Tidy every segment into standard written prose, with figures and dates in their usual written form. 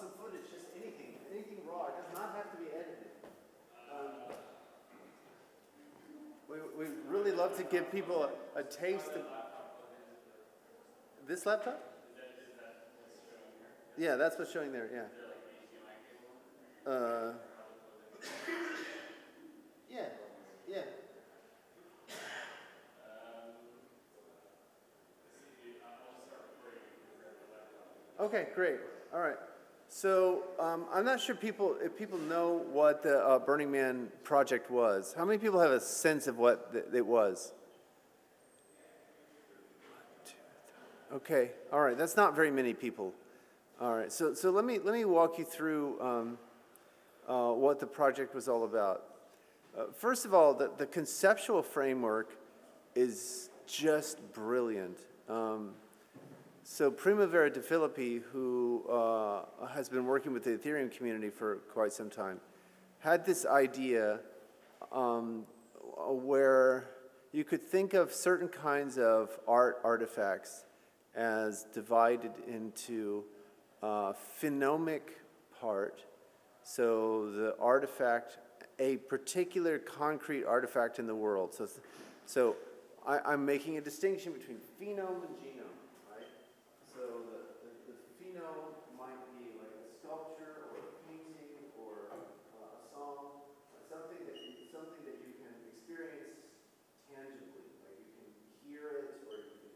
some footage, just anything raw. It does not have to be edited. We really love to give people a taste of this laptop. Yeah, that's what's showing there. Yeah. Yeah. Okay, great. All right. So I'm not sure if people know what the Burning Man project was. How many people have a sense of what it was? Okay. All right. That's not very many people. All right. So let me walk you through what the project was all about. First of all, the conceptual framework is just brilliant. So Primavera de Filippi, who has been working with the Ethereum community for quite some time, had this idea where you could think of certain kinds of artifacts as divided into phenomic part, so the artifact, a particular concrete artifact in the world. So I'm making a distinction between phenome and genome. So the phenome might be like a sculpture or a painting or a song, something that you can experience tangibly, like you can hear it or you can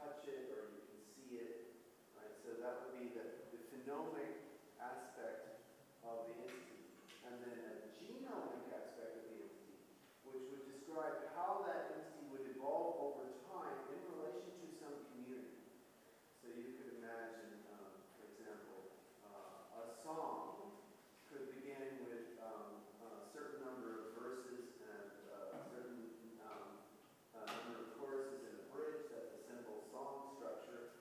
touch it or you can see it, right? So that would be the phenomic aspect of the entity, and then a genomic aspect of the entity, which would describe how that entity would evolve over time in relation to some community. So you could imagine, for example, a song could begin with a certain number of verses and a certain number of choruses and a bridge. That's a simple song structure.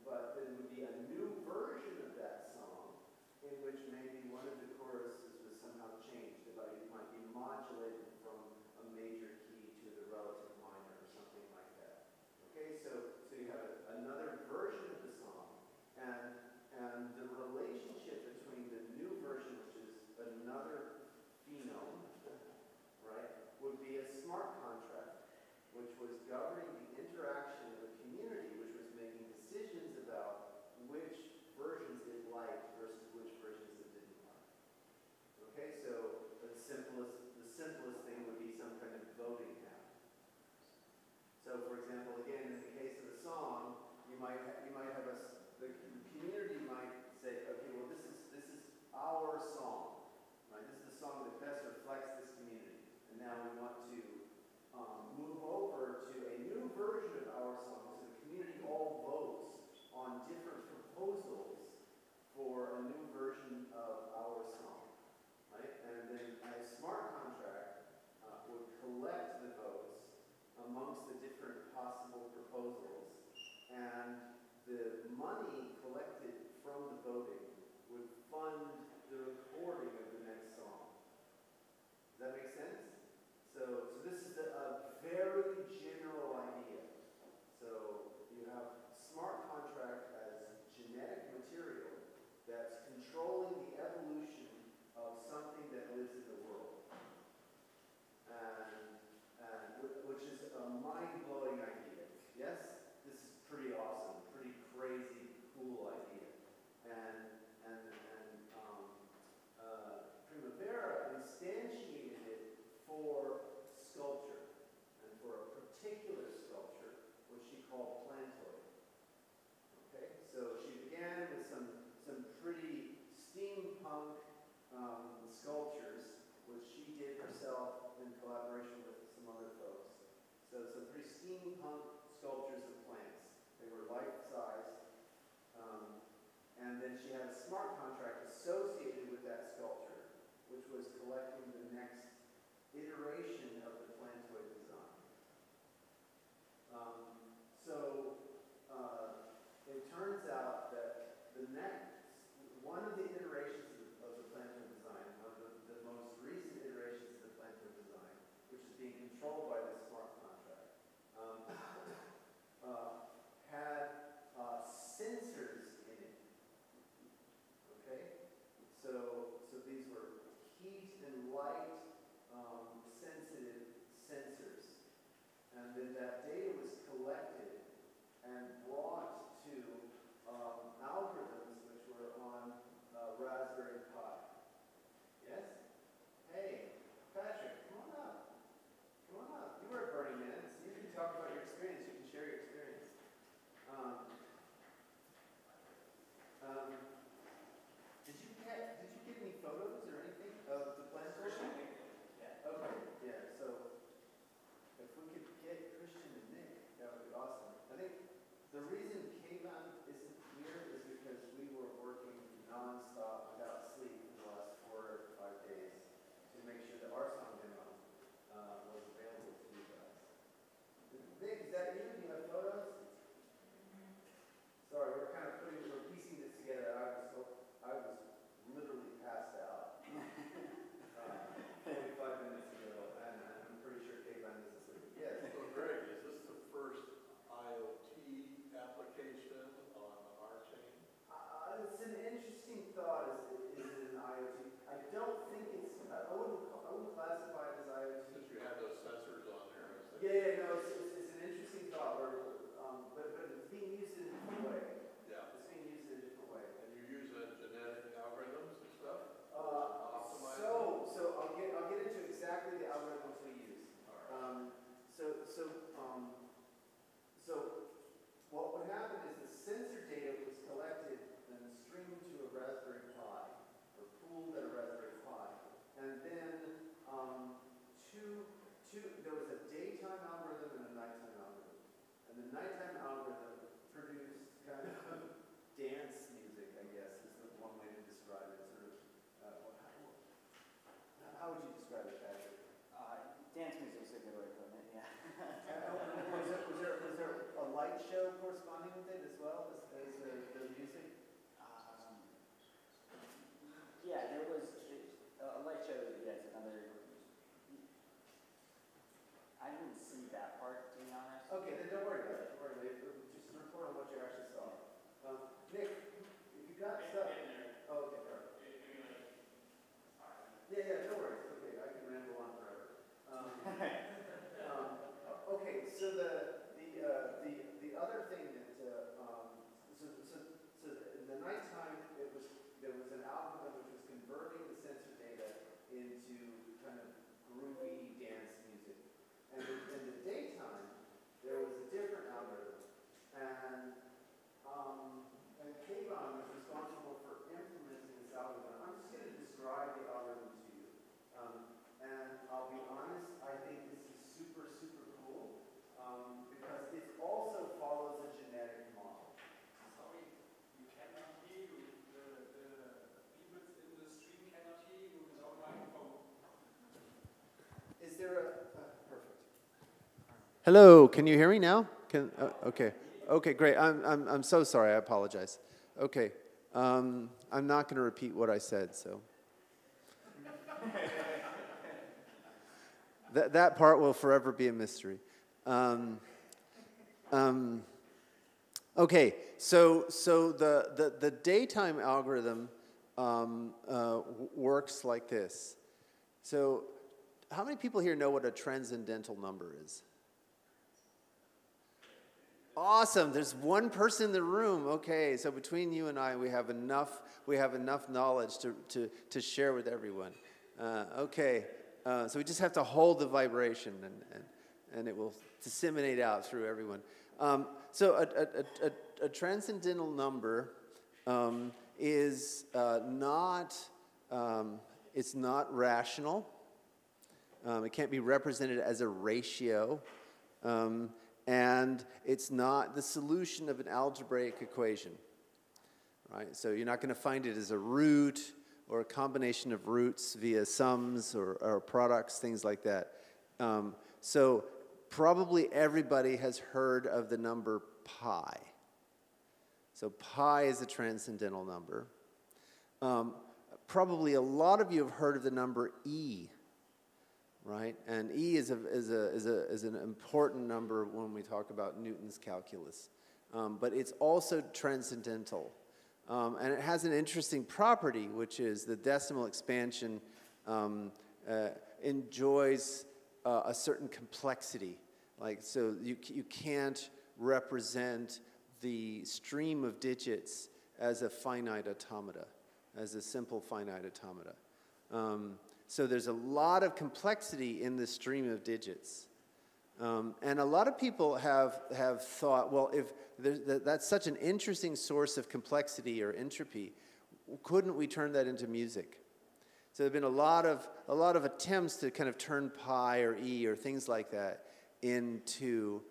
But there would be a new version of that song in which maybe one of the choruses was somehow changed. It might be modulated from a major key to the relative minor or something like that. Okay, so you have another version of the song, and the relationship between the new version, which is another phenome, right, would be a smart contract, which was governing the interaction of the community, which was making decisions about which versions it liked versus which versions it didn't like. Okay, so the simplest thing would be some kind of voting app. So, for example, again, in the case of a song, you might have the community might say, okay, well, this is our song, right? This is the song that best reflects this community, and now we want to move over to a new version of our song. So the community all votes on different proposals for a new version of our song, right? And then a smart contract would collect the votes amongst the different possible proposals, and the money collected from the voting would fund the recording of the next song. Does that make sense? So this is a very general idea. So you have smart contract as genetic material that's controlling the evolution of something that lives in the world. Which is a mind-blowing idea. Yes? This is pretty awesome, pretty crazy, cool idea. And Primavera instantiated it for sculpture, and for a particular sculpture, which she called plantoid. Okay? So she began with some pretty steampunk sculptures, which she did herself in collaboration with some other folks. So some pretty steampunk sculptures of plants. They were life-sized. And then she had a smart contract associated with that sculpture, which was collecting the next iteration of the plantoid design. It turns out that one of the iterations of the plantoid design, one of the most recent iterations of the plantoid design, which is being controlled by this smart contract, had sensors in it. And then that data was collected and brought to algorithms which were on Raspberry Pi. Yes? Hey, Patrick, come on up. Come on up. You were at Burning Man, so you can talk about your experience. You can share your experience. Did you get any photos or anything of the plant version? Yeah. Okay. Yeah. So if we could get Christian and Nick, that would be awesome. I think the reason Kayvon isn't here is because we were working nonstop without sleep for the last 4 or 5 days to make sure that our song demo was available to you guys. Nick, is that you? Do you have photos? Sorry, we're piecing this together. I was literally passed out 45 minutes ago, and I'm pretty sure Kayvon is asleep. Yes. So Greg, is this the first IoT application on RChain? It's an interesting thought. Is it an IoT? I don't think it's. I wouldn't classify it as IoT. Since you have those sensors on there. No, it's an interesting thought. But it's being used in a different way. Yeah. It's being used in a different way. And you use genetic algorithms and stuff? So I'll get into exactly the algorithms we use. All right. So what would happen is the sensor data was collected and streamed to a Raspberry Pi, or pooled at a Raspberry Pi, and then there was a daytime algorithm and a nighttime algorithm, and the nighttime algorithm produced kind of dance music, I guess, is the one way to describe it. Sort of, how would you describe it, Patrick? Dance music is a good way of putting it, yeah. Was there a light show corresponding with it as well as the music? Yeah, there was a light show. Yes, another. I didn't see that part, to be honest. Okay, then don't worry about it. Don't worry. Just report on what you actually saw. Nick, if you got stuff. Oh, okay, perfect. Yeah, don't worry. It's okay. I can ramble on forever. Okay, so the other thing that so in the nighttime there was an algorithm which was converting the sensor data into kind of groovy dance music, and in the daytime there was a different algorithm, and Kayvon was responsible for implementing this algorithm. I'm just going to describe the algorithm to you, and I'll be honest, I think this is super cool because it also follows a genetic model. Sorry, you cannot hear you. The people in the stream cannot hear you without microphone. Is there perfect? Hello, can you hear me now? Okay, great. I'm so sorry. I apologize. Okay, I'm not going to repeat what I said. So that part will forever be a mystery. Okay, so the daytime algorithm works like this. So how many people here know what a transcendental number is? Awesome. There's one person in the room. Okay, so between you and I, we have enough knowledge to share with everyone. Okay, so we just have to hold the vibration, and it will disseminate out through everyone. So a transcendental number is not it's not rational. It can't be represented as a ratio. And it's not the solution of an algebraic equation, right? So you're not going to find it as a root or a combination of roots via sums or products, things like that. So probably everybody has heard of the number pi. So pi is a transcendental number. Probably a lot of you have heard of the number e. Right, and E is an important number when we talk about Newton's calculus, but it's also transcendental, and it has an interesting property, which is the decimal expansion enjoys a certain complexity. Like, so you can't represent the stream of digits as a finite automata, as a simple finite automata. So there's a lot of complexity in the stream of digits. And a lot of people have thought, well, if that's such an interesting source of complexity or entropy, couldn't we turn that into music? So there have been a lot of attempts to kind of turn pi or e or things like that into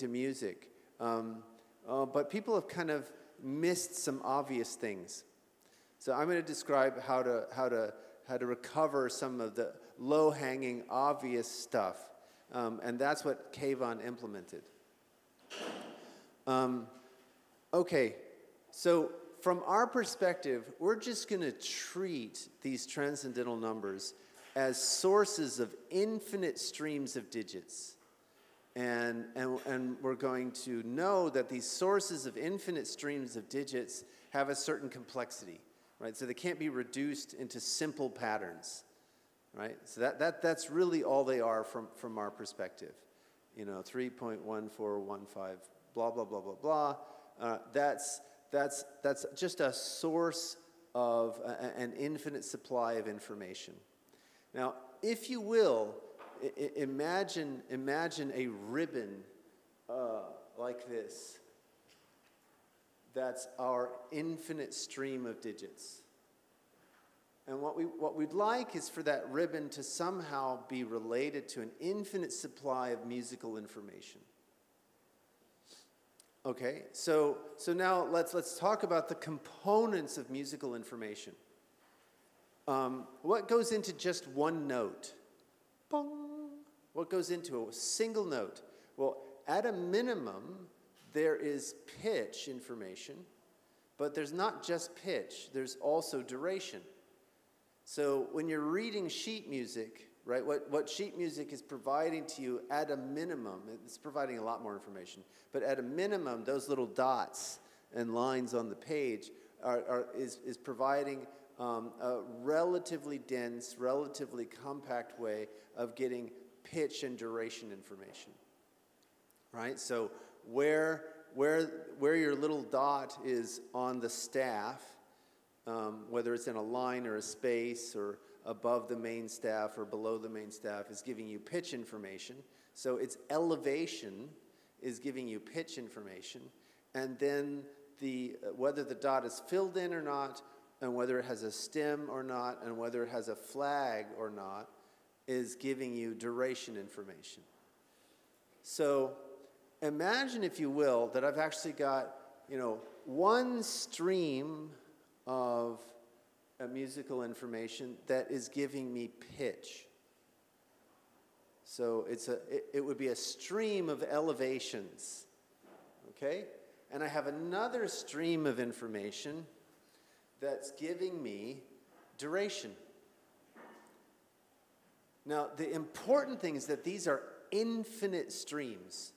music. But people have kind of missed some obvious things. So I'm going to describe how to recover some of the low-hanging, obvious stuff. And that's what Kayvon implemented. Okay, so from our perspective, we're just going to treat these transcendental numbers as sources of infinite streams of digits. And we're going to know that these sources of infinite streams of digits have a certain complexity, right? So they can't be reduced into simple patterns. Right? So that's really all they are from our perspective. 3.1415, blah, blah, blah, blah, blah. That's just a source of an infinite supply of information. Now, if you will, imagine a ribbon like this. That's our infinite stream of digits. And what we'd like is for that ribbon to somehow be related to an infinite supply of musical information. Okay, so now let's talk about the components of musical information. What goes into just one note? Bong. What goes into a single note? Well, at a minimum, there is pitch information, but there's not just pitch, there's also duration. So when you're reading sheet music, right, what sheet music is providing to you at a minimum, it's providing a lot more information, but at a minimum, those little dots and lines on the page is providing a relatively dense, relatively compact way of getting pitch and duration information, right? So where your little dot is on the staff, whether it's in a line or a space or above the main staff or below the main staff, is giving you pitch information. So its elevation is giving you pitch information. And then whether the dot is filled in or not, and whether it has a stem or not, and whether it has a flag or not, is giving you duration information. So imagine, if you will, that I've actually got, one stream of musical information that is giving me pitch. So it would be a stream of elevations, okay? And I have another stream of information that's giving me duration. Now, the important thing is that these are infinite streams.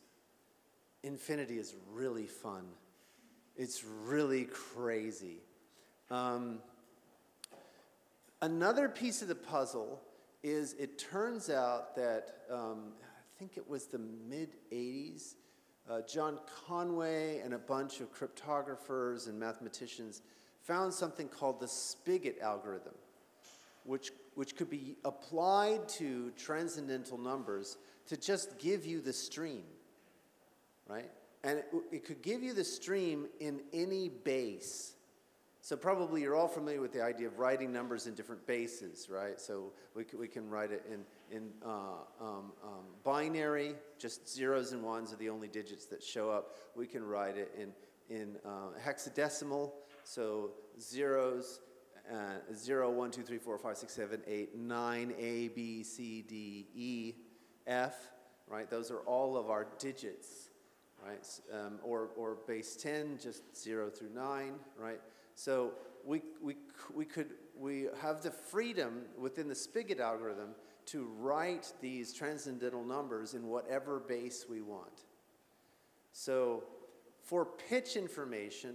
Infinity is really fun. It's really crazy. Another piece of the puzzle is it turns out that, I think it was the mid-'80s, John Conway and a bunch of cryptographers and mathematicians found something called the Spigot Algorithm, which could be applied to transcendental numbers to just give you the stream, right? And it could give you the stream in any base. So probably you're all familiar with the idea of writing numbers in different bases, right? So we can write it in binary, just zeros and ones are the only digits that show up. We can write it in hexadecimal, so zeros, 0, 1, 2, 3, 4, 5, 6, 7, 8, 9, A, B, C, D, E, F, right? Those are all of our digits, right? Or base 10, just 0 through 9, right? So we have the freedom within the Spigot algorithm to write these transcendental numbers in whatever base we want. So for pitch information,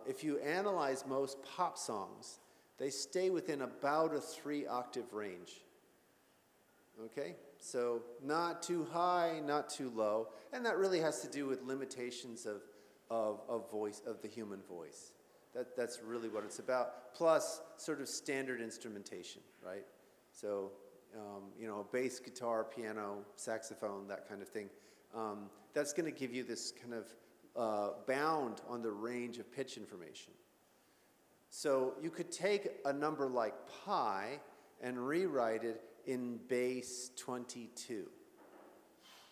if you analyze most pop songs, they stay within about a 3-octave range. Okay? So not too high, not too low. And that really has to do with limitations of voice, of the human voice. That's really what it's about. Plus sort of standard instrumentation, right? So, you know, bass guitar, piano, saxophone, that kind of thing. That's going to give you this kind of bound on the range of pitch information. So you could take a number like pi and rewrite it in base 22.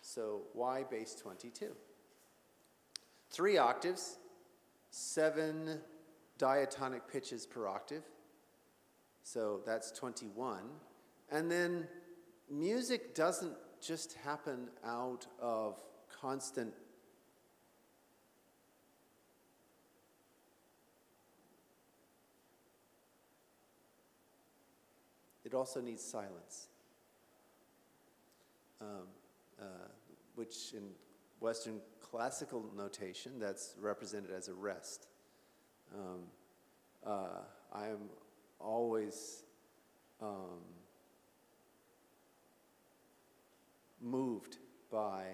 So why base 22? 3 octaves, 7 diatonic pitches per octave. So that's 21. And then music doesn't just happen out of constant it also needs silence, which in Western classical notation, that's represented as a rest. I am always moved by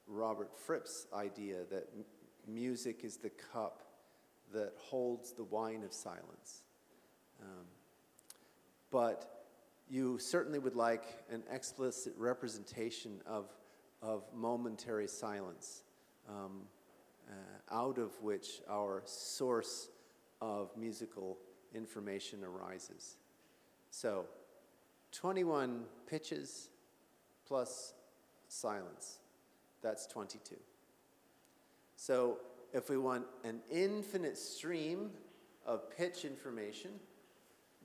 Robert Fripp's idea that music is the cup that holds the wine of silence. But you certainly would like an explicit representation of momentary silence, out of which our source of musical information arises. So 21 pitches plus silence, that's 22. So if we want an infinite stream of pitch information,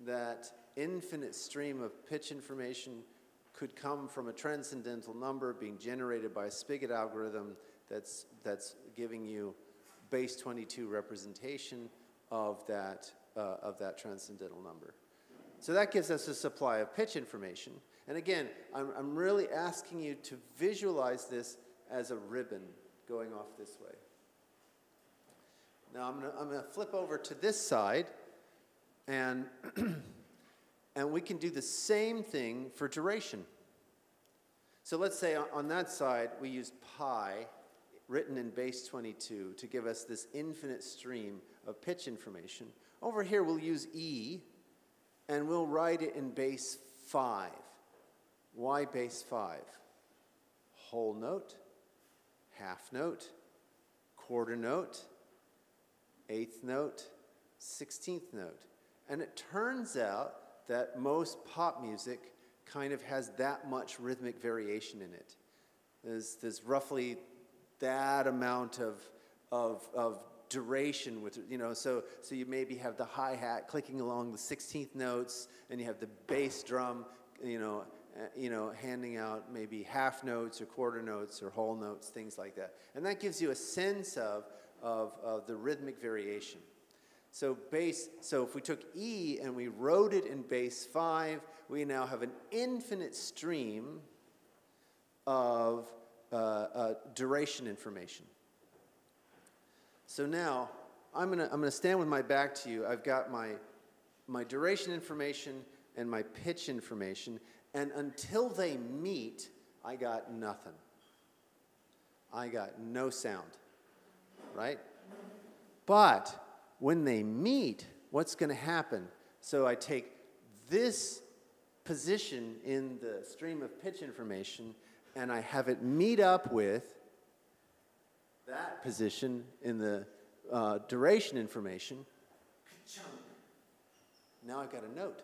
that infinite stream of pitch information could come from a transcendental number being generated by a Spigot algorithm that's giving you base 22 representation of that transcendental number. So that gives us a supply of pitch information. And again, I'm really asking you to visualize this as a ribbon going off this way. Now I'm gonna flip over to this side, and and we can do the same thing for duration. So let's say on that side we use pi, written in base 22, to give us this infinite stream of pitch information. Over here we'll use E, and we'll write it in base 5. Why base 5? Whole note, half note, quarter note, 8th note, 16th note. And it turns out that most pop music kind of has that much rhythmic variation in it. There's roughly that amount of duration with, you know, so you maybe have the hi-hat clicking along the 16th notes, and you have the bass drum, you know, handing out maybe half notes or quarter notes or whole notes, things like that. And that gives you a sense of the rhythmic variation. So if we took E and we wrote it in base 5, we now have an infinite stream of duration information. So now I'm gonna stand with my back to you. I've got my duration information and my pitch information, and until they meet, I got nothing. I got no sound, right? But when they meet, what's going to happen? So I take this position in the stream of pitch information, and I have it meet up with that position in the duration information. Now I've got a note,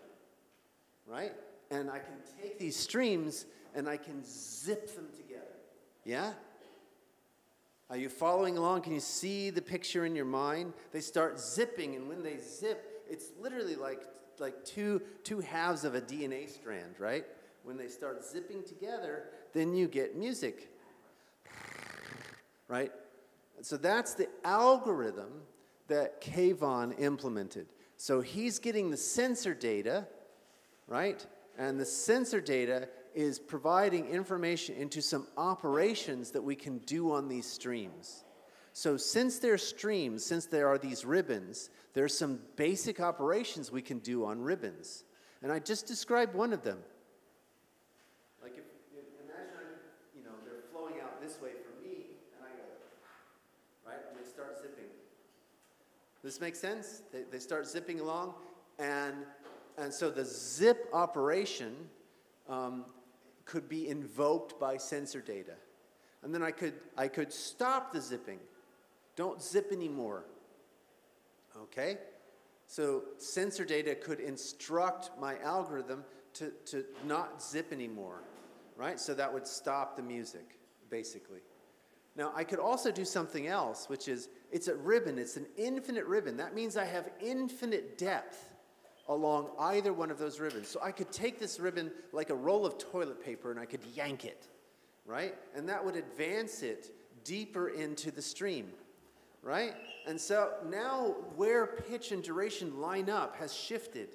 right? And I can take these streams and I can zip them together. Yeah? Are you following along? Can you see the picture in your mind? They start zipping, and when they zip, it's literally like two halves of a DNA strand, right? When they start zipping together, then you get music, right? So that's the algorithm that Kayvon implemented. So he's getting the sensor data, right? And the sensor data is providing information into some operations that we can do on these streams. So since they're streams, since there are these ribbons, there's some basic operations we can do on ribbons. And I just described one of them. Like Does this make sense? They start zipping along, and so the zip operation could be invoked by sensor data. And then I could stop the zipping. Don't zip anymore. Okay? So sensor data could instruct my algorithm to not zip anymore, right? So that would stop the music, basically. Now, I could also do something else, which is, it's a ribbon. It's an infinite ribbon. That means I have infinite depth along either one of those ribbons. So I could take this ribbon like a roll of toilet paper and I could yank it, right? And that would advance it deeper into the stream, right? And so now where pitch and duration line up has shifted,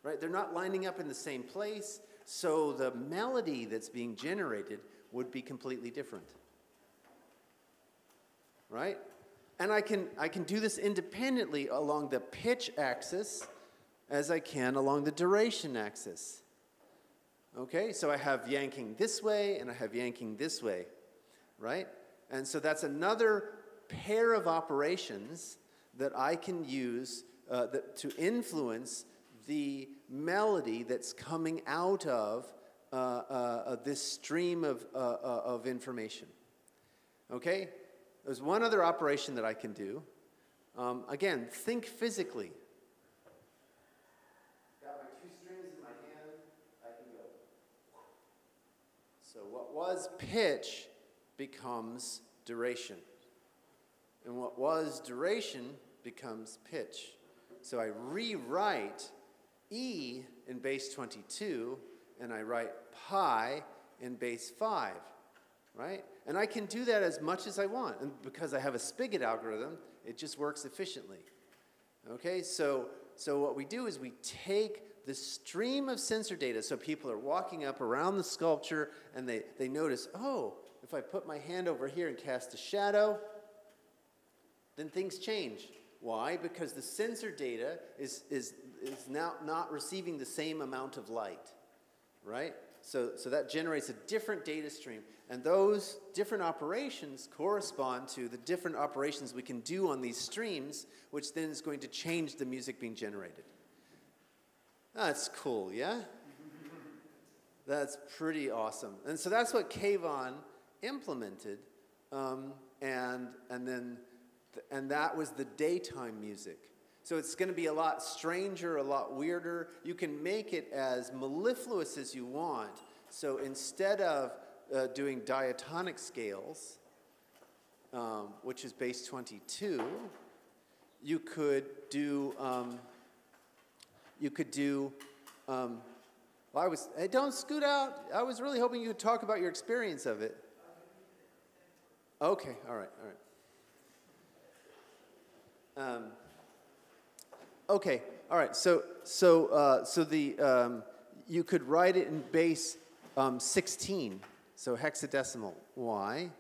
right? They're not lining up in the same place, so the melody that's being generated would be completely different, right? And I can do this independently along the pitch axis as I can along the duration axis. Okay, so I have yanking this way and I have yanking this way, right? And so that's another pair of operations that I can use to influence the melody that's coming out of this stream of information. Okay? There's one other operation that I can do. Again, think physically. Got my two strings in my hand, I can go. So what was pitch becomes duration. And what was duration becomes pitch. So I rewrite E in base 22, and I write pi in base 5, right? And I can do that as much as I want. And because I have a Spigot algorithm, it just works efficiently. Okay, so what we do is we take the stream of sensor data. So people are walking up around the sculpture, and they notice, oh, if I put my hand over here and cast a shadow, then things change. Why? Because the sensor data is now not receiving the same amount of light, right? So that generates a different data stream. And those different operations correspond to the different operations we can do on these streams, which then is going to change the music being generated. That's cool, yeah? That's pretty awesome. And so that's what Kayvon implemented, and that was the daytime music. So it's going to be a lot stranger, a lot weirder. You can make it as mellifluous as you want. So instead of doing diatonic scales, which is base 22, you could do, hey, don't scoot out. I was really hoping you would talk about your experience of it. Okay, all right. Okay, all right. So you could write it in base 16, so hexadecimal. Why?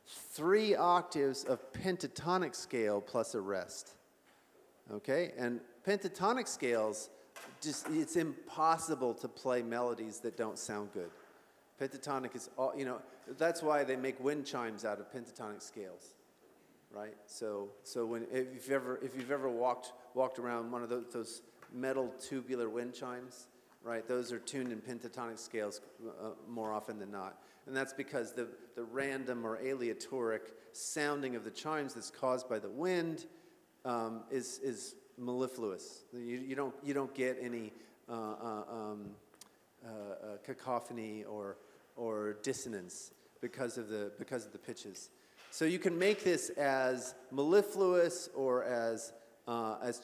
3 octaves of pentatonic scale plus a rest. Okay, and pentatonic scales, it's impossible to play melodies that don't sound good. Pentatonic is all, that's why they make wind chimes out of pentatonic scales. Right, so if you've ever walked around one of those metal tubular wind chimes, right? Those are tuned in pentatonic scales more often than not, and that's because the random or aleatoric sounding of the chimes that's caused by the wind is mellifluous. You don't get any cacophony or dissonance because of the pitches. So you can make this as mellifluous or as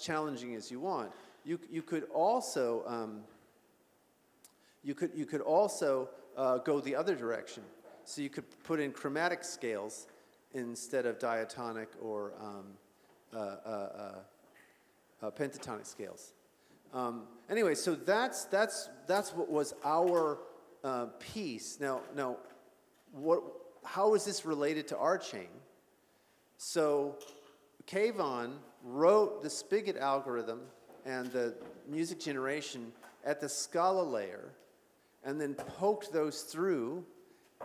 challenging as you want. You could also go the other direction. So you could put in chromatic scales instead of diatonic or pentatonic scales. Anyway, so that's what was our piece. Now how is this related to RChain? So Kayvon wrote the Spigot algorithm and the music generation at the Scala layer and then poked those through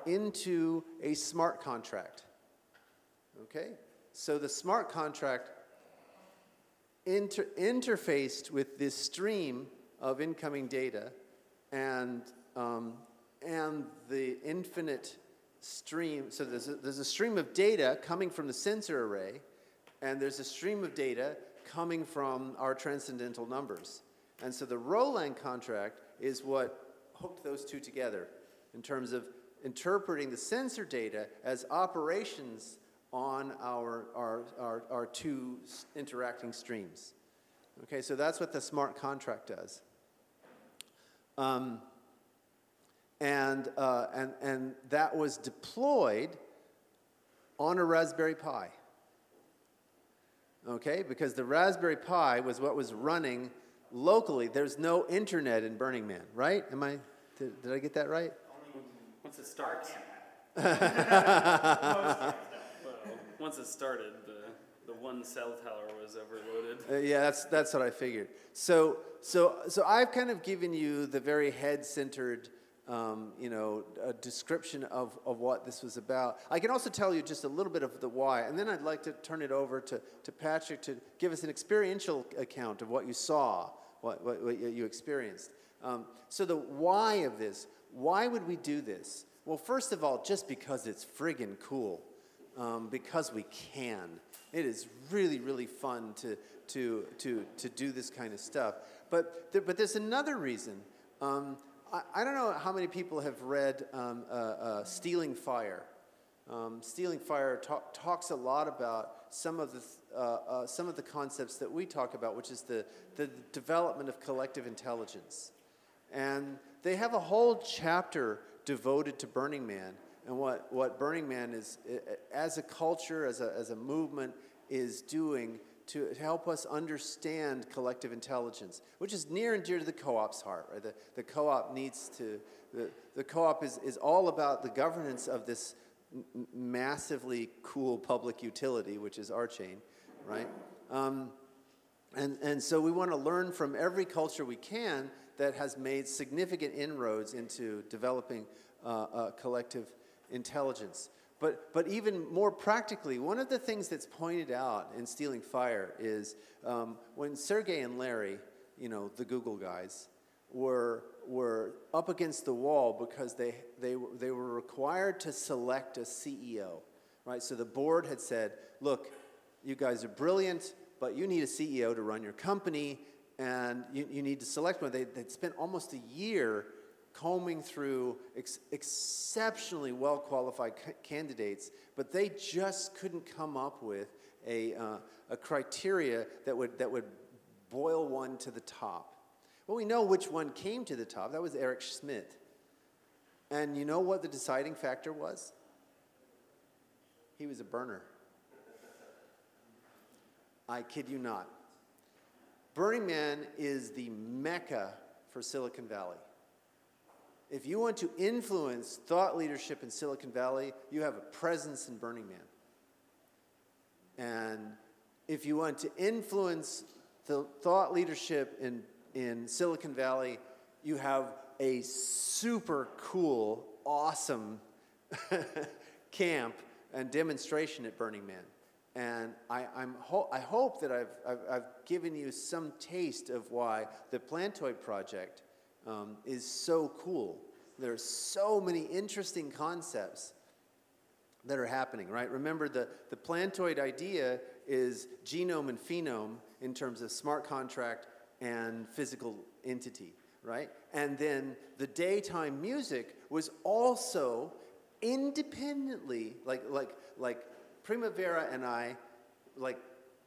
into a smart contract. Okay? So the smart contract interfaced with this stream of incoming data and the infinite stream. So there's a stream of data coming from the sensor array, and there's a stream of data coming from our transcendental numbers. And so the Roland contract is what hooked those two together in terms of interpreting the sensor data as operations on our two interacting streams. Okay, so that's what the smart contract does. And that was deployed on a Raspberry Pi. Okay, because the Raspberry Pi was what was running locally. There's no internet in Burning Man, right? Did I get that right? Only once it starts. Once it started, the one cell tower was overloaded. Yeah, that's what I figured. So I've kind of given you the very head-centered, a description of what this was about. I can also tell you just a little bit of the why, and then I'd like to turn it over to Patrick to give us an experiential account of what you saw, what you experienced. So the why of this, why would we do this? Well, first of all, just because it's friggin' cool, because we can. It is really, really fun to do this kind of stuff. But there's another reason. I don't know how many people have read Stealing Fire. Stealing Fire talks a lot about some of the concepts that we talk about, which is the development of collective intelligence. And they have a whole chapter devoted to Burning Man and what Burning Man is, as a culture, as a movement, is doing to help us understand collective intelligence, which is near and dear to the co-op's heart. Right? The co-op needs to, the co-op is all about the governance of this massively cool public utility, which is RChain, right? And so we want to learn from every culture we can that has made significant inroads into developing collective intelligence. But even more practically, one of the things that's pointed out in Stealing Fire is when Sergey and Larry, the Google guys, were up against the wall because they were required to select a CEO, right? So the board had said, look, you guys are brilliant, but you need a CEO to run your company, and you need to select one. They'd spent almost a year combing through exceptionally well-qualified candidates, but they just couldn't come up with a criteria that would boil one to the top. Well, we know which one came to the top. That was Eric Schmidt. And you know what the deciding factor was? He was a burner. I kid you not. Burning Man is the mecca for Silicon Valley. If you want to influence thought leadership in Silicon Valley, you have a presence in Burning Man. And if you want to influence the thought leadership in Silicon Valley, you have a super cool, awesome camp and demonstration at Burning Man. And I hope that I've given you some taste of why the Plantoid project is so cool. There are so many interesting concepts that are happening, right? Remember, the Plantoid idea is genome and phenome in terms of smart contract and physical entity, right? And then the daytime music was also independently, like Primavera and I,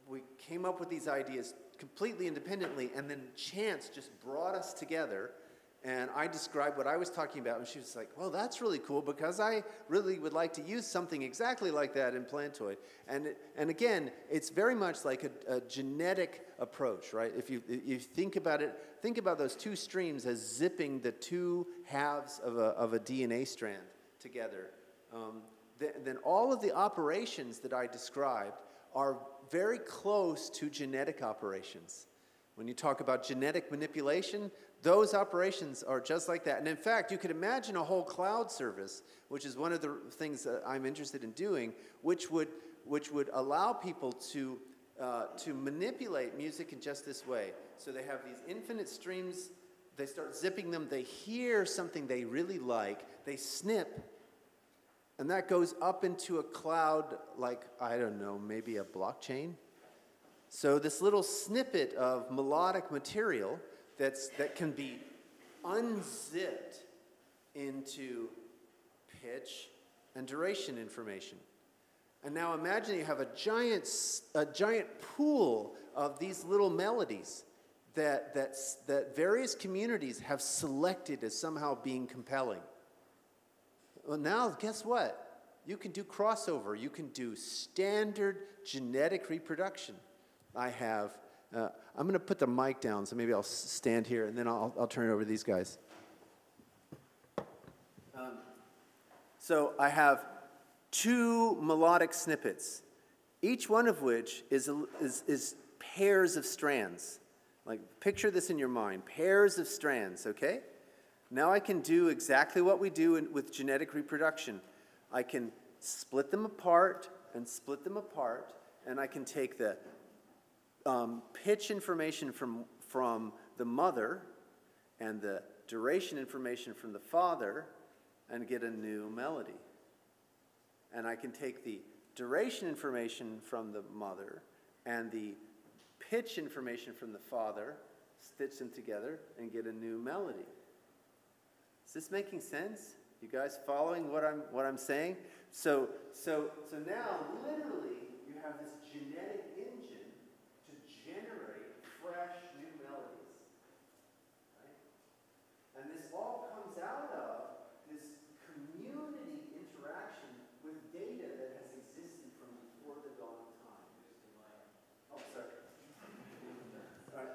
we came up with these ideas completely independently, and then chance just brought us together. And I described what I was talking about, and she was like, well, that's really cool, because I really would like to use something exactly like that in Plantoid. And again, it's very much like a genetic approach, right? If you think about it, think about those two streams as zipping the two halves of a DNA strand together. Then all of the operations that I described are very close to genetic operations. When you talk about genetic manipulation, those operations are just like that. And in fact, you could imagine a whole cloud service, which is one of the things that I'm interested in doing, which would allow people to to manipulate music in just this way. So they have these infinite streams, they start zipping them, they hear something they really like, they snip, and that goes up into a cloud like, I don't know, maybe a blockchain. So this little snippet of melodic material that can be unzipped into pitch and duration information. And now imagine you have a giant pool of these little melodies that various communities have selected as somehow being compelling. Well, now guess what? You can do crossover. You can do standard genetic reproduction. I'm going to put the mic down, so maybe I'll stand here, and then I'll turn it over to these guys. So I have 2 melodic snippets, each one of which is pairs of strands. Like, picture this in your mind, pairs of strands, okay? Now I can do exactly what we do with genetic reproduction. I can split them apart and split them apart, and I can take the pitch information from the mother and the duration information from the father and get a new melody. And I can take the duration information from the mother and the pitch information from the father, stitch them together, and get a new melody. Is this making sense? You guys following what I'm saying? So now, literally, you have this genetic engine to generate fresh new melodies. Right? And this all comes out of this community interaction with data that has existed from before the dawn of time. Oh, sorry. All right.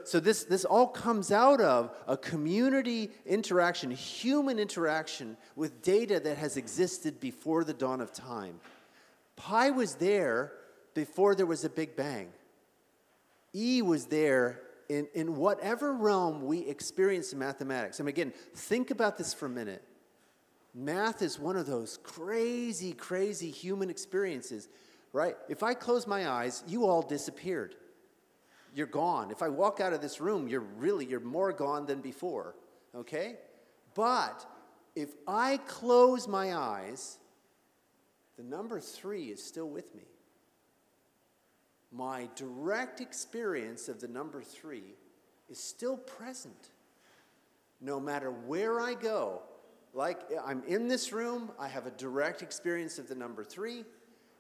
So this all comes out of a community interaction, human interaction with data that has existed before the dawn of time. Pi was there before there was a Big Bang. E was there in whatever realm we experience in mathematics. And again, think about this for a minute. Math is one of those crazy, crazy human experiences, right? If I close my eyes, you all disappeared. You're gone. If I walk out of this room, you're more gone than before, okay? But if I close my eyes, the number 3 is still with me. My direct experience of the number 3 is still present. No matter where I go, like I'm in this room, I have a direct experience of the number 3.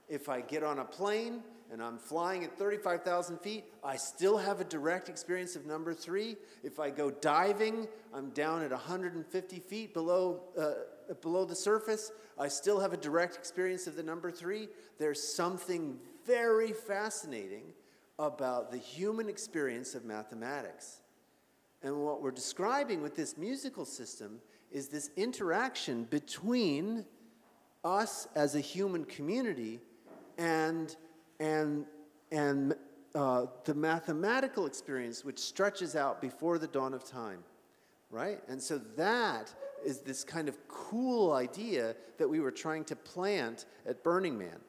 If I get on a plane and I'm flying at 35,000 feet, I still have a direct experience of number 3. If I go diving, I'm down at 150 feet below the surface, I still have a direct experience of the number 3. There's something very fascinating about the human experience of mathematics. And what we're describing with this musical system is this interaction between us as a human community and the mathematical experience which stretches out before the dawn of time, right? And so that is this kind of cool idea that we were trying to plant at Burning Man.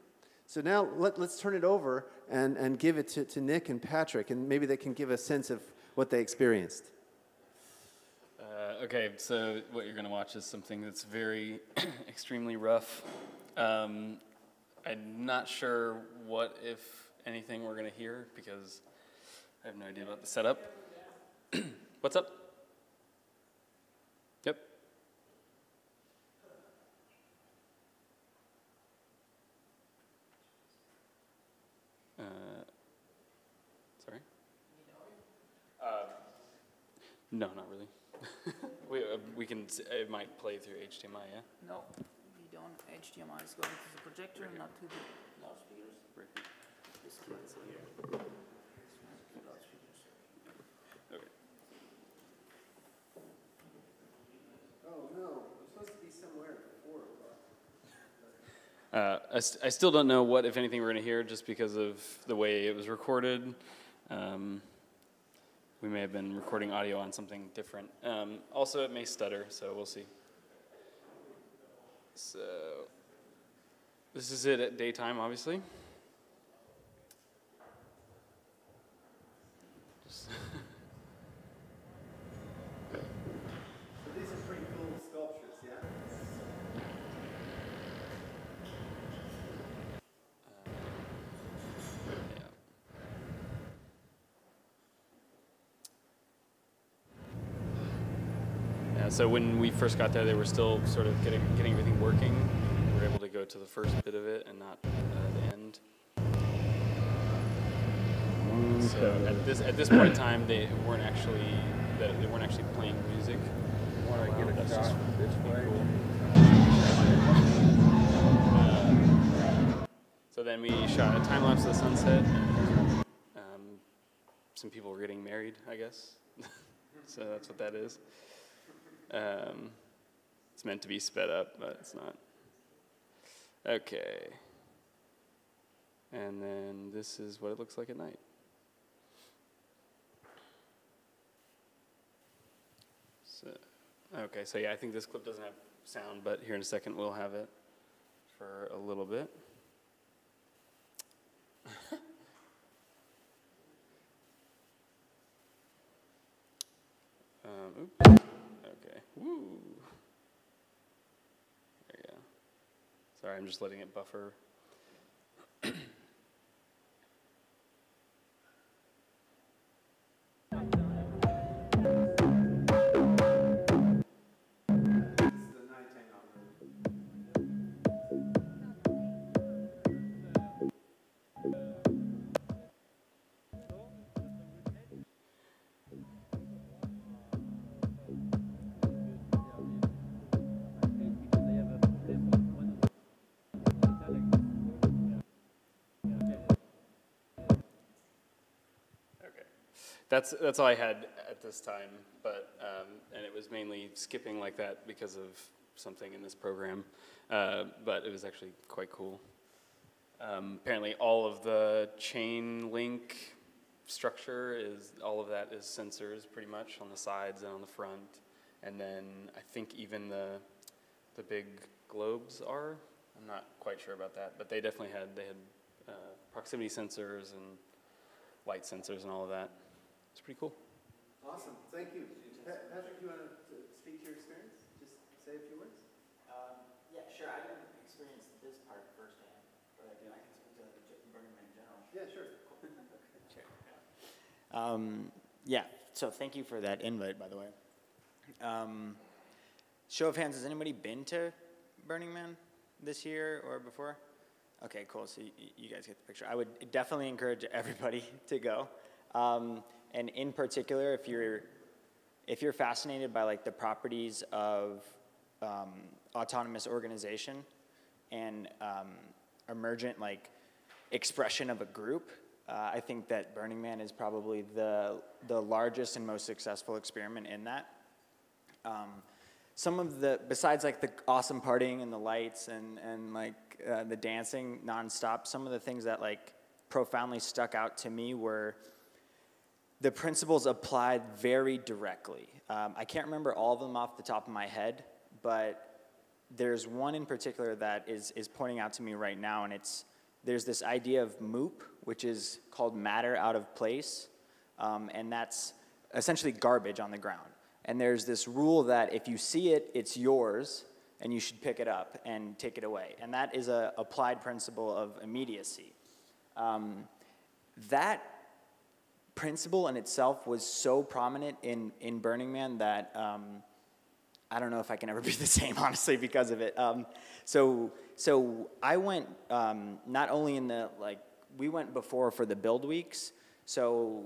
So now let's turn it over and give it to Nick and Patrick, and maybe they can give a sense of what they experienced. Okay, so what you're going to watch is something that's very extremely rough. I'm not sure what, if anything, we're going to hear because I have no idea about the setup. What's up? Yep. Sorry? No, not really. we can, it might play through HDMI, yeah? No, we don't. HDMI is going to the projector, not to the loudspeakers. Right. This kid's here. Loudspeakers. Okay. Oh no, I'm supposed to be somewhere at 4 o'clock. I still don't know what, if anything, we're going to hear just because of the way it was recorded. We may have been recording audio on something different. Also, it may stutter, so we'll see. So, this is it at daytime, obviously. So when we first got there, they were still sort of getting everything working. We were able to go to the first bit of it and not the end. So at this point in time, they weren't actually playing music. Want to get a That's shot just this way? cool. So then we shot a time lapse of the sunset. Some people were getting married, I guess. So that's what that is. It's meant to be sped up, but it's not. Okay. And then this is what it looks like at night. So, okay, so yeah, I think this clip doesn't have sound, but here in a second we'll have it for a little bit. Oops. Okay. Woo. There you go. Sorry, I'm just letting it buffer. That's all I had at this time, but and it was mainly skipping like that because of something in this program, but it was actually quite cool. Apparently, all of the chain link structure all of that is sensors pretty much on the sides and on the front, and then I think even the big globes are. I'm not quite sure about that, but they had proximity sensors and light sensors and all of that. It's pretty cool. Awesome, thank you. Patrick, you want to speak to your experience? Just say a few words. Yeah, sure. I didn't experience this part firsthand, but I can speak to Burning Man in general. Yeah, sure. Sure. Yeah, so thank you for that invite, by the way. Show of hands, has anybody been to Burning Man this year or before? Okay, cool. So you guys get the picture. I would definitely encourage everybody to go. And in particular, if you're fascinated by like the properties of autonomous organization and emergent like expression of a group, I think that Burning Man is probably the largest and most successful experiment in that. Some of besides like the awesome partying and the lights and like the dancing nonstop, some of the things that like profoundly stuck out to me were the principles applied very directly. I can't remember all of them off the top of my head, but there's one in particular that is pointing out to me right now, and there's this idea of MOOP, which is called matter out of place, and that's essentially garbage on the ground. And there's this rule that if you see it, it's yours, and you should pick it up and take it away. And that is an applied principle of immediacy. That principle in itself was so prominent in Burning Man that I don't know if I can ever be the same, honestly, because of it. So I went not only in we went before for the build weeks. So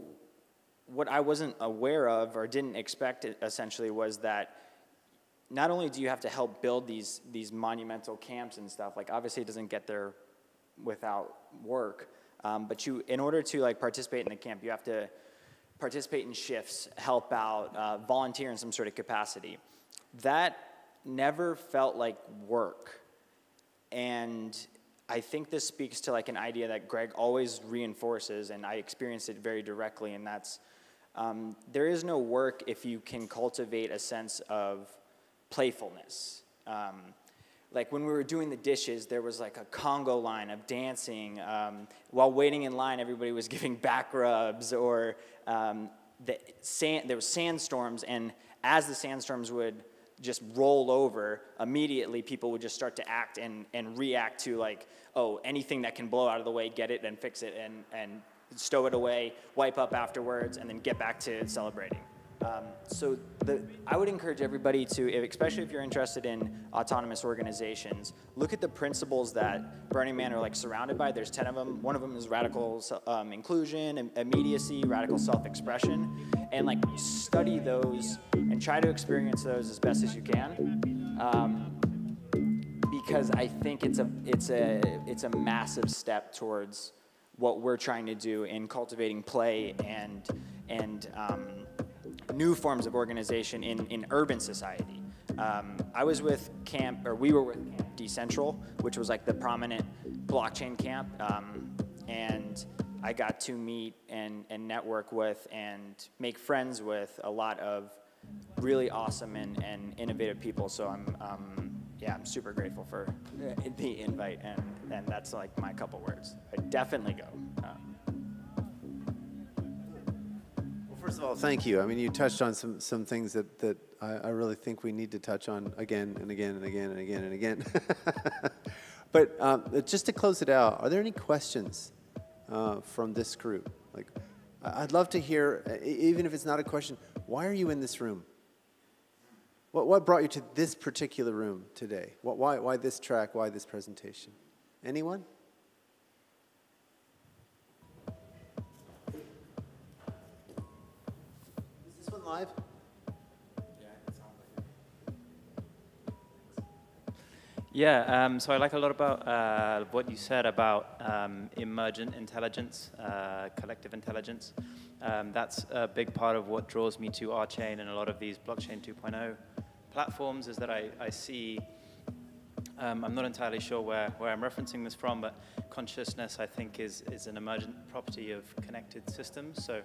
what I wasn't aware of or didn't expect essentially was that not only do you have to help build these monumental camps and stuff, like obviously it doesn't get there without work, but in order to like participate in the camp, you have to participate in shifts, help out, volunteer in some sort of capacity. That never felt like work. And I think this speaks to like an idea that Greg always reinforces, and I experienced it very directly, and that's there is no work if you can cultivate a sense of playfulness. Like when we were doing the dishes, there was like a Congo line of dancing. While waiting in line, everybody was giving back rubs, or there was sandstorms, and as the sandstorms would just roll over, immediately people would just start to act and react to like, oh, anything that can blow out of the way, get it and fix it and stow it away, wipe up afterwards, and then get back to celebrating. So I would encourage everybody to, especially if you're interested in autonomous organizations, look at the principles that Burning Man are like surrounded by. There's 10 of them. One of them is radical inclusion, immediacy, radical self-expression, and like study those and try to experience those as best as you can. Because I think it's a massive step towards what we're trying to do in cultivating play and new forms of organization in urban society. We were with Camp Decentral, which was like the prominent blockchain camp, and I got to meet and network with and make friends with a lot of really awesome and innovative people. So I'm super grateful for the invite, and that's like my couple words. I'd definitely go. Well, first of all, thank you. I mean, you touched on some things that I really think we need to touch on again and again and again and again and again. But just to close it out, are there any questions from this group? Like, I'd love to hear, even if it's not a question, why are you in this room? What brought you to this particular room today? Why this track? Why this presentation? Anyone? Is this one live? Yeah, so I like a lot about what you said about emergent intelligence, collective intelligence. That's a big part of what draws me to RChain and a lot of these blockchain 2.0 platforms, is that I see, I'm not entirely sure where I'm referencing this from, but consciousness, I think, is an emergent property of connected systems. So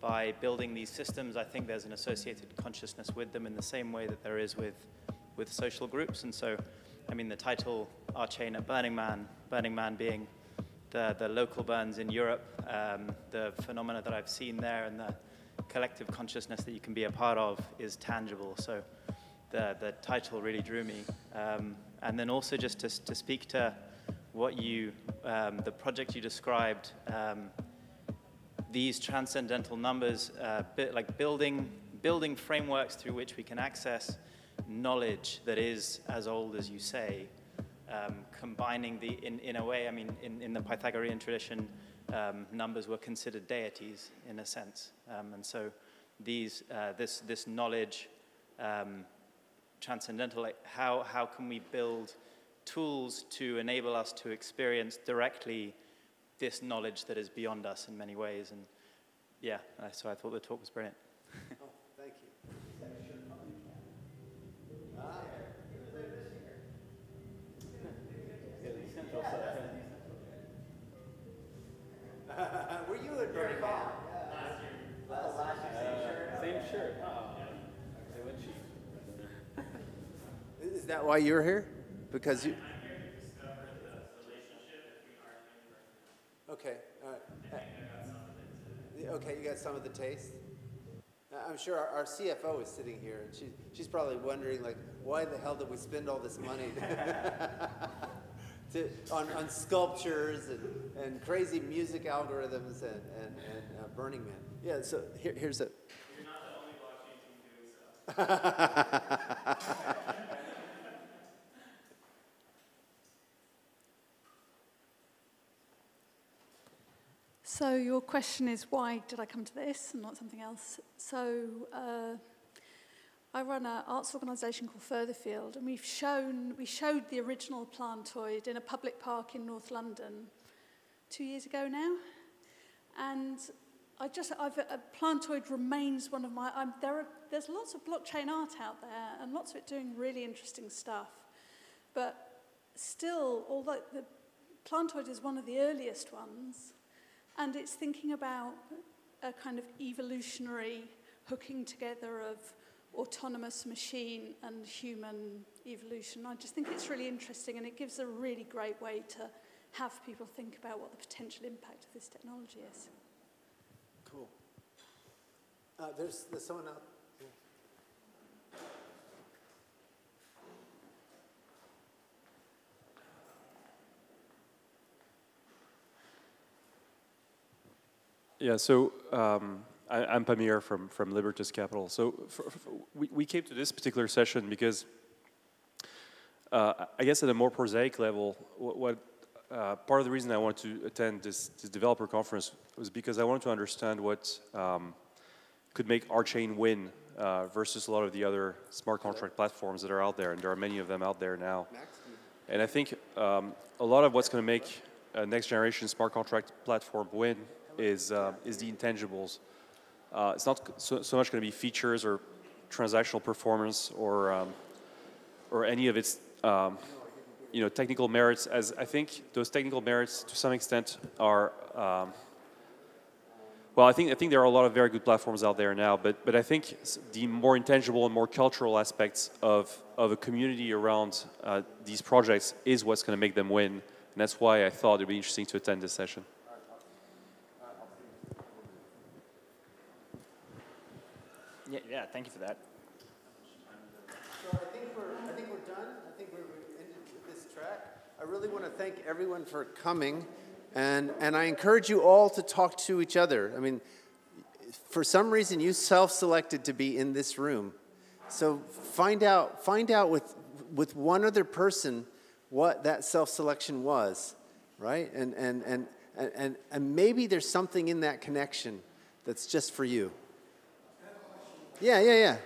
by building these systems, I think there's an associated consciousness with them in the same way that there is with social groups. And so, I mean, the title RChain at Burning Man being the local burns in Europe, the phenomena that I've seen there and the collective consciousness that you can be a part of is tangible. So the title really drew me. And then also just to speak to what the project you described, these transcendental numbers, like building frameworks through which we can access knowledge that is as old as you say, combining in a way, I mean, in the Pythagorean tradition, numbers were considered deities in a sense. And so this knowledge, transcendental, like how can we build tools to enable us to experience directly this knowledge that is beyond us in many ways? And yeah, so I thought the talk was brilliant. Oh, thank you. Were you at Burning Man? Last year. Same shirt. Is that why you're here? Because you... I'm here to discover the relationship between RChain and Okay, all right. I think I got some of it. Okay, you got some of the taste? I'm sure our CFO is sitting here, and she's probably wondering, like, why the hell did we spend all this money on sculptures and crazy music algorithms and Burning Man? Yeah, so here's a... You're not the only blockchain team doing so. So your question is, why did I come to this and not something else? So I run an arts organisation called Furtherfield, and we showed the original Plantoid in a public park in North London 2 years ago now. And Plantoid remains one of my, there's lots of blockchain art out there and lots of it doing really interesting stuff. But still, although the Plantoid is one of the earliest ones, and it's thinking about a kind of evolutionary hooking together of autonomous machine and human evolution. I just think it's really interesting, and it gives a really great way to have people think about what the potential impact of this technology is. Cool. There's someone out. Yeah, so I'm Pamir from Libertas Capital. So we came to this particular session because I guess at a more prosaic level, part of the reason I wanted to attend this developer conference was because I wanted to understand what could make RChain win versus a lot of the other smart contract platforms that are out there, and there are many of them out there now. And I think a lot of what's going to make a next generation smart contract platform win is the intangibles. It's not so much going to be features or transactional performance or any of its technical merits, as I think those technical merits to some extent are well, I think there are a lot of very good platforms out there now, but I think the more intangible and more cultural aspects of a community around these projects is what's going to make them win, and that's why I thought it'd be interesting to attend this session. Yeah, thank you for that. So I think we're done. I think we're ended this track. I really want to thank everyone for coming, and I encourage you all to talk to each other. I mean, for some reason you self-selected to be in this room, so find out with one other person what that self-selection was, right? And maybe there's something in that connection that's just for you. Yeah.